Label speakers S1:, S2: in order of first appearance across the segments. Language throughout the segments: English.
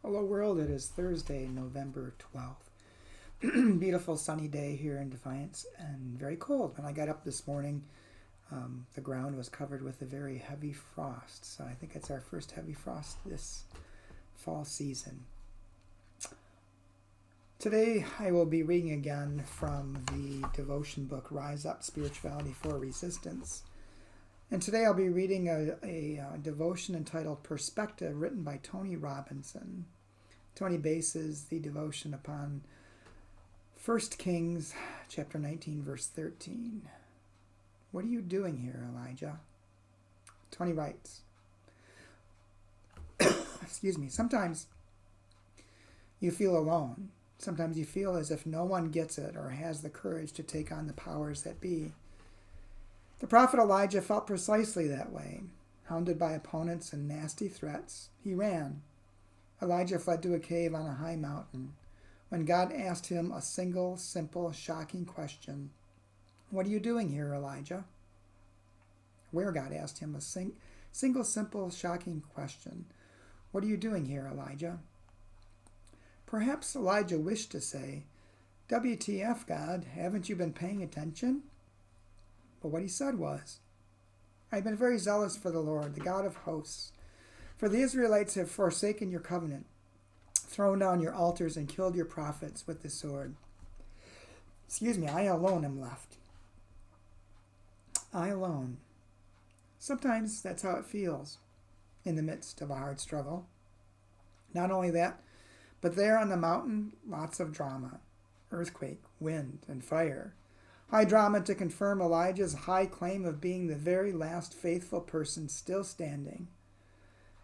S1: Hello world, it is Thursday, November 12th. Beautiful sunny day here in Defiance and very cold. When I got up this morning, the ground was covered with a very heavy frost. So I think it's our first heavy frost this fall season. Today I will be reading again from the devotion book, Rise Up, Spirituality for Resistance. And today I'll be reading a devotion entitled Perspective, written by Tony Robinson. Tony bases the devotion upon 1 Kings chapter 19, verse 13. What are you doing here, Elijah? Tony writes, sometimes you feel alone. Sometimes you feel as if no one gets it or has the courage to take on the powers that be. The prophet Elijah felt precisely that way. Hounded by opponents and nasty threats, he ran. Elijah fled to a cave on a high mountain. When God asked him a single, simple, shocking question, "What are you doing here, Elijah?" Where God asked him a single, simple, shocking question, "What are you doing here, Elijah?" Perhaps Elijah wished to say, "WTF, God, haven't you been paying attention?" But what he said was, "I've been very zealous for the Lord, the God of hosts. For the Israelites have forsaken your covenant, thrown down your altars, and killed your prophets with the sword. I alone am left. I alone." Sometimes that's how it feels in the midst of a hard struggle. Not only that, but there on the mountain, lots of drama. Earthquake, wind, and fire. High drama to confirm Elijah's high claim of being the very last faithful person still standing.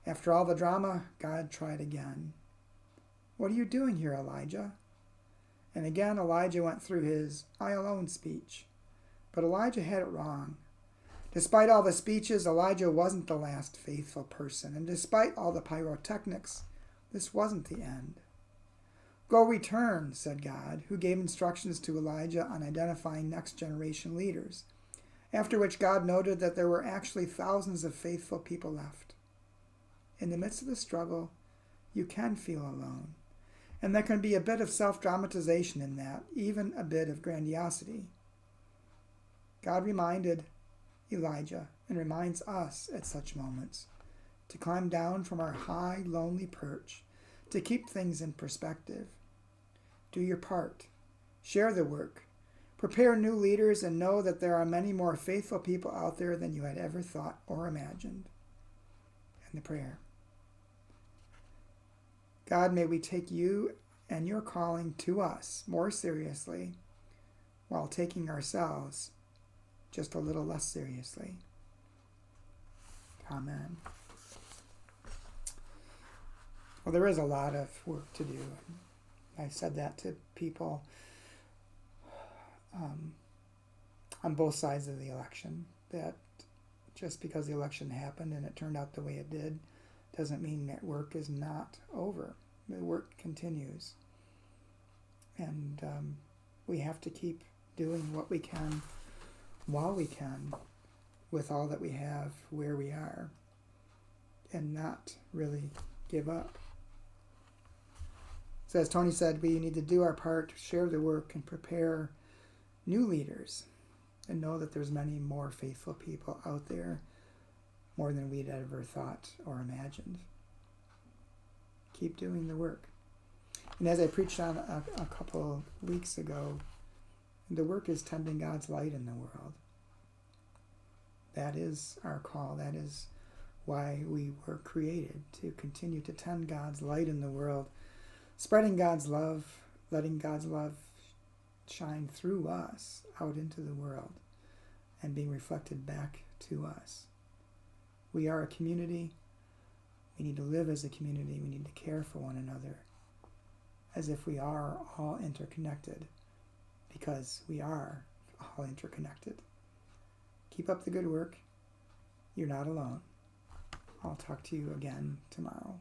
S1: After all the drama, God tried again. "What are you doing here, Elijah?" And again Elijah went through his "I alone" speech. But Elijah had it wrong. Despite all the speeches, Elijah wasn't the last faithful person. And despite all the pyrotechnics, this wasn't the end. "Go return," said God, who gave instructions to Elijah on identifying next generation leaders, after which God noted that there were actually thousands of faithful people left. In the midst of the struggle, you can feel alone, and there can be a bit of self-dramatization in that, even a bit of grandiosity. God reminded Elijah, and reminds us at such moments, to climb down from our high, lonely perch, to keep things in perspective. Do your part. Share the work. Prepare new leaders and know that there are many more faithful people out there than you had ever thought or imagined. And the prayer. God, may we take you and your calling to us more seriously while taking ourselves just a little less seriously. Amen. Well, there is a lot of work to do. I said that to people on both sides of the election, that just because the election happened and it turned out the way it did doesn't mean that work is not over. The work continues. And we have to keep doing what we can while we can with all that we have where we are and not really give up. So as Tony said, we need to do our part, share the work, and prepare new leaders and know that there's many more faithful people out there, more than we'd ever thought or imagined. Keep doing the work. And as I preached on a couple weeks ago, the work is tending God's light in the world. That is our call. That is why we were created, to continue to tend God's light in the world, spreading God's love, letting God's love shine through us out into the world and being reflected back to us. We are a community. We need to live as a community. We need to care for one another as if we are all interconnected, because we are all interconnected. Keep up the good work. You're not alone. I'll talk to you again tomorrow.